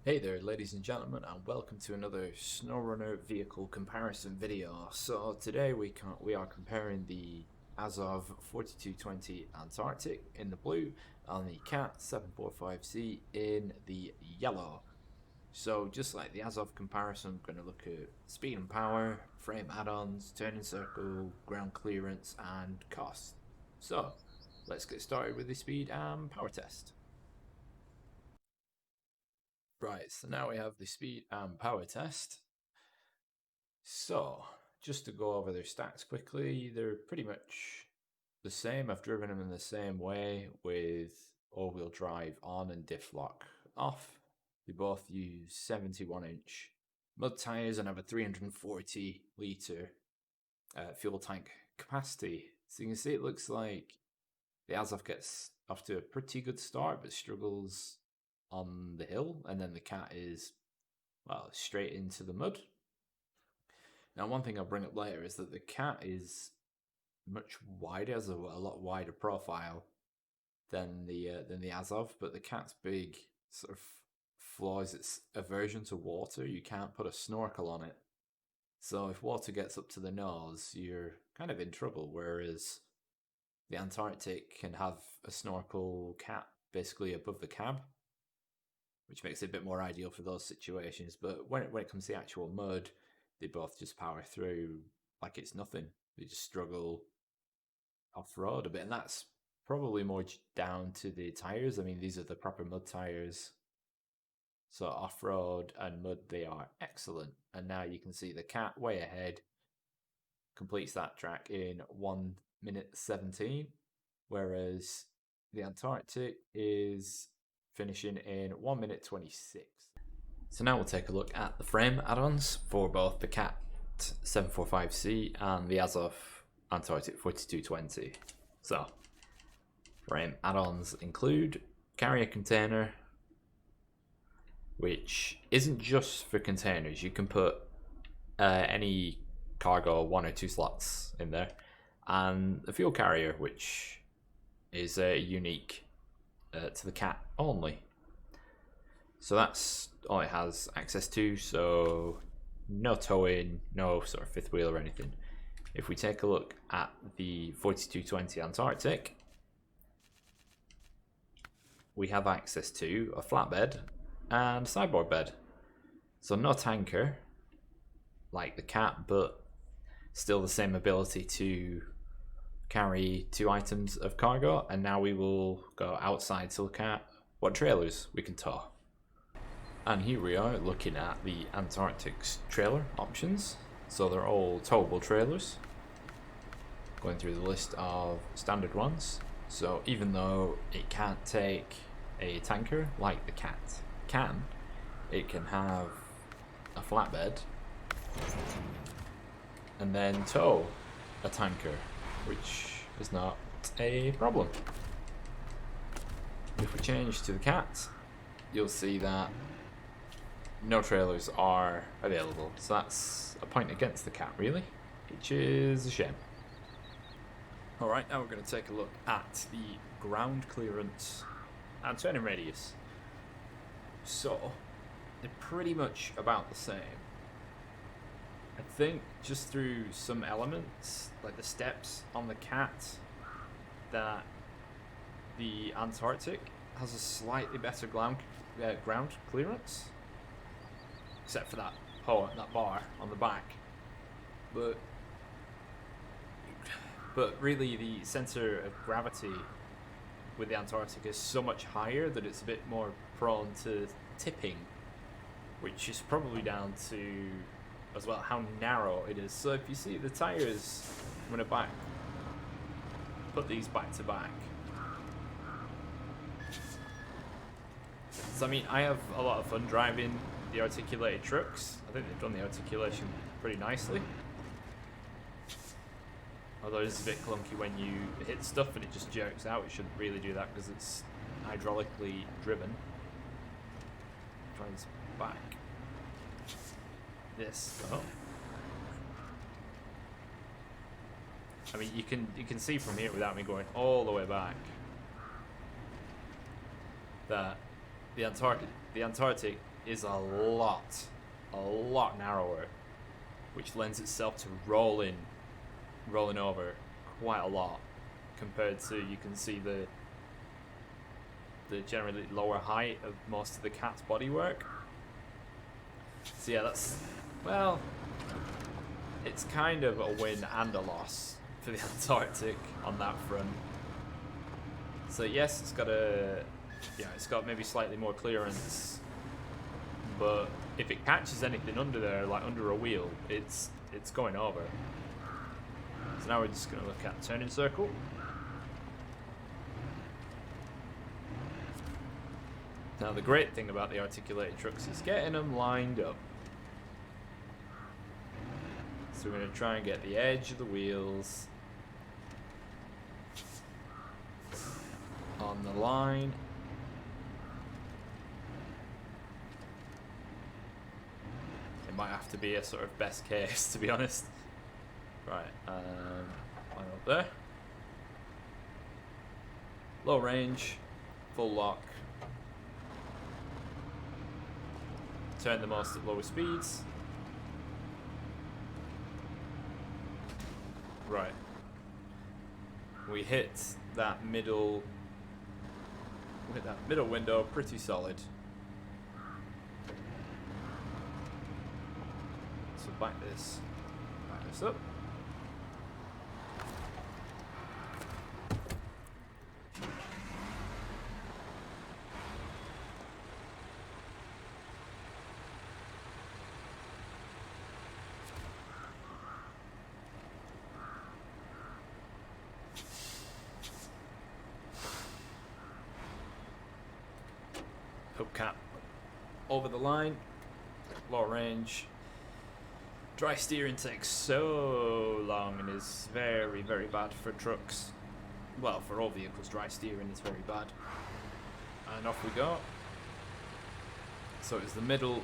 Hey there ladies and gentlemen, and welcome to another Snowrunner vehicle comparison video. So today we are comparing the Azov 4220 Antarctic in the blue and the Cat 745C in the yellow. So just like the Azov comparison, I'm going to look at speed and power, frame add-ons, turning circle, ground clearance and cost. So let's get started with the speed and power test. Right, so now we have the speed and power test. So, just to go over their stats quickly, they're pretty much the same. I've driven them in the same way with all-wheel drive on and diff lock off. They both use 71-inch mud tires and have a 340-litre fuel tank capacity. So you can see it looks like the Azov gets off to a pretty good start, but struggles on the hill, and then the Cat is, well, straight into the mud. Now, one thing I'll bring up later is that the Cat is much wider, has a lot wider profile than the Azov, but the Cat's big sort of flaws its aversion to water. You can't put a snorkel on it, so if water gets up to the nose, you're kind of in trouble. Whereas the Antarctic can have a snorkel cap basically above the cab, which makes it a bit more ideal for those situations. But when it comes to the actual mud, they both just power through like it's nothing. They just struggle off-road a bit, and that's probably more down to the tires. I mean, these are the proper mud tires. So off-road and mud, they are excellent. And now you can see the Cat way ahead, completes that track in 1 minute 17, whereas the Antarctic is finishing in 1 minute 26. So now we'll take a look at the frame add-ons for both the Cat 745C and the Azov Antarctic 4220. So, frame add-ons include carrier container, which isn't just for containers. You can put any cargo 1 or 2 slots in there, and the fuel carrier, which is unique to the Cat only. So that's all it has access to, so no towing, no sort of fifth wheel or anything. If we take a look at the 4220 Antarctic, we have access to a flatbed and sideboard bed. So no tanker like the Cat, but still the same ability to carry 2 items of cargo. And now we will go outside to look at what trailers we can tow. And here we are looking at the Antarctic's trailer options. So they're all towable trailers. Going through the list of standard ones. So even though it can't take a tanker like the Cat can, it can have a flatbed and then tow a tanker, which is not a problem. If we change to the Cat, you'll see that no trailers are available, so that's a point against the Cat, really, which is a shame. Alright, now we're going to take a look at the ground clearance and turning radius. So, they're pretty much about the same. I think just through some elements, like the steps on the Cat, that the Antarctic has a slightly better ground clearance, except for that bar on the back. But really the center of gravity with the Antarctic is so much higher that it's a bit more prone to tipping, which is probably down to as well how narrow it is. So if you see the tires, I'm going to put these back to back. So I mean, I have a lot of fun driving the articulated trucks. I think they've done the articulation pretty nicely. Although it is a bit clunky when you hit stuff and it just jerks out. It shouldn't really do that because it's hydraulically driven. Tries back. This. Oh. I mean, you can see from here without me going all the way back that the Antarctic is a lot narrower, which lends itself to rolling over quite a lot compared to, you can see the generally lower height of most of the cat's bodywork. So yeah, that's, well, it's kind of a win and a loss for the Antarctic on that front. So yes, it's got maybe slightly more clearance, but if it catches anything under there, like under a wheel, it's going over. So now we're just going to look at turning circle. Now the great thing about the articulated trucks is getting them lined up. So we're going to try and get the edge of the wheels on the line. It might have to be a sort of best case, to be honest. Right, line up there. Low range, full lock. Turn the most at lower speeds. Right. We hit that middle window pretty solid. So back this up. Hubcap over the line, low range. Dry steering takes so long and is very, very bad for trucks. Well, for all vehicles, dry steering is very bad. And off we go. So it's the middle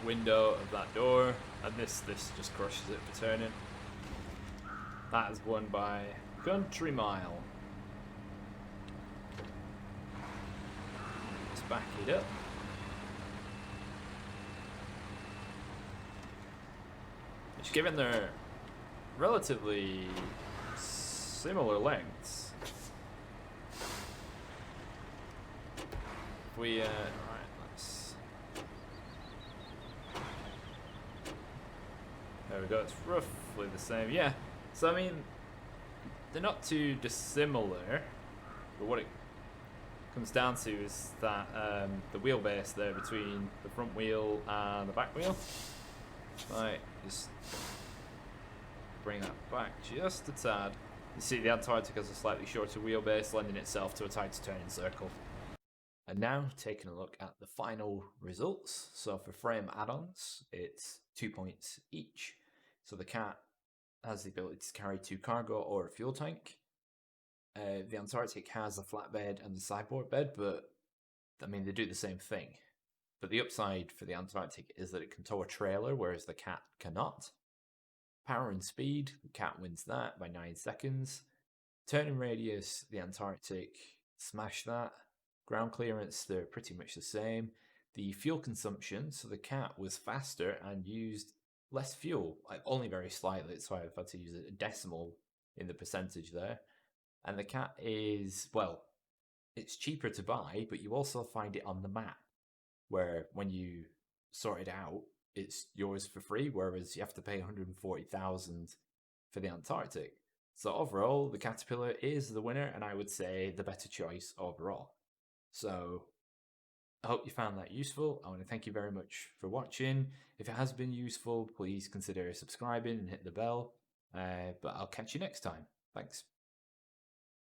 window of that door, and this just crushes it for turning. That is won by country mile. Let's back it up. Which, given their relatively similar lengths, if we right, let's. There we go. It's roughly the same. Yeah. So I mean, they're not too dissimilar, but what it comes down to is that the wheelbase there between the front wheel and the back wheel. Right, just bring that back just a tad. You see the Antarctic has a slightly shorter wheelbase, lending itself to a tighter turning circle. And now taking a look at the final results. So for frame add-ons, it's 2 points each. So the Cat has the ability to carry 2 cargo or a fuel tank. The Antarctic has a flatbed and a sideboard bed, but I mean, they do the same thing. But the upside for the Antarctic is that it can tow a trailer, whereas the Cat cannot. Power and speed, the Cat wins that by 9 seconds. Turning radius, the Antarctic smashed that. Ground clearance, they're pretty much the same. The fuel consumption, so the Cat was faster and used less fuel, like only very slightly. That's why I've had to use a decimal in the percentage there. And the Cat is, well, it's cheaper to buy, but you also find it on the map, where when you sort it out, it's yours for free, whereas you have to pay 140,000 for the Antarctic. So overall, the Caterpillar is the winner, and I would say the better choice overall. So I hope you found that useful. I want to thank you very much for watching. If it has been useful, please consider subscribing and hit the bell. But I'll catch you next time. Thanks.